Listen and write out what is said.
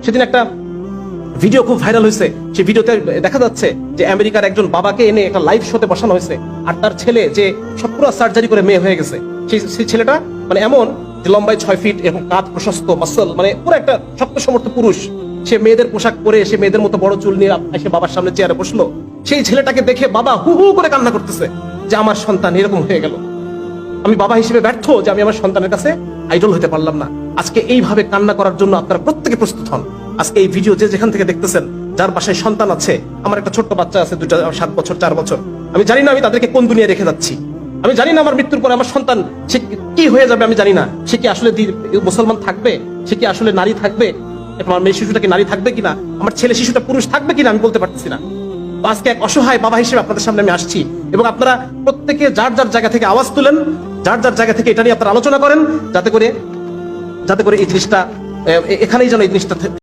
সেদিন একটা ভিডিও খুব ভাইরাল হয়েছে। সেই ভিডিওতে দেখা যাচ্ছে যে আমেরিকার একজন বাবাকে এনে একটা লাইভ শোতে বসানো হয়েছে, আর তার ছেলে যে সব পুরো সার্জারি করে মেয়ে হয়ে গেছে, সেই ছেলেটা মানে এমন যে লম্বায় 6 ফিট এবং কাঁধ প্রশস্ত, মাসল, মানে পুরো একটা শক্ত সমর্থ পুরুষ। সে মেয়েদের পোশাক পরে, সে মেয়েদের মতো বড় চুল নিয়ে এসে বাবার সামনে চেয়ারে বসলো। সেই ছেলেটাকে দেখে বাবা হু হু করে কান্না করতেছে যে আমার সন্তান এরকম হয়ে গেল, আমি বাবা হিসেবে ব্যর্থ যে আমি আমার সন্তানের কাছে আইডল হতে পারলাম না। আজকে এইভাবে কান্না করার জন্য আপনারা প্রত্যেকে প্রস্তুত হন। আজকে এই ভিডিও যে যেখান থেকে দেখতেছেন, যার বাসায় সন্তান আছে, আমার একটা ছোট্ট বাচ্চা আছে, 7 বছর 4 বছর, আমি জানি না আমি তাদেরকে কোন দুনিয়া রেখে যাচ্ছি। আমি জানি না আমার মৃত্যুর পরে আমার সন্তান সে কি হয়ে যাবে, আমি জানি না। সে কি আসলে মুসলমান থাকবে, সে কি আসলে নারী থাকবে, আমার মেয়ে শিশুটা কি নারী থাকবে কিনা, আমার ছেলে শিশুটা পুরুষ থাকবে কিনা, আমি বলতে পারতেছি না। আজকে এক অসহায় বাবা হিসেবে আপনাদের সামনে আমি আসছি, এবং আপনারা প্রত্যেকে যার যার জায়গা থেকে আওয়াজ তুলেন, যার যার জায়গা থেকে এটা নিয়ে আপনারা আলোচনা করেন, যাতে করে এই জিনিসটা এখানেই যেন এই জিনিসটা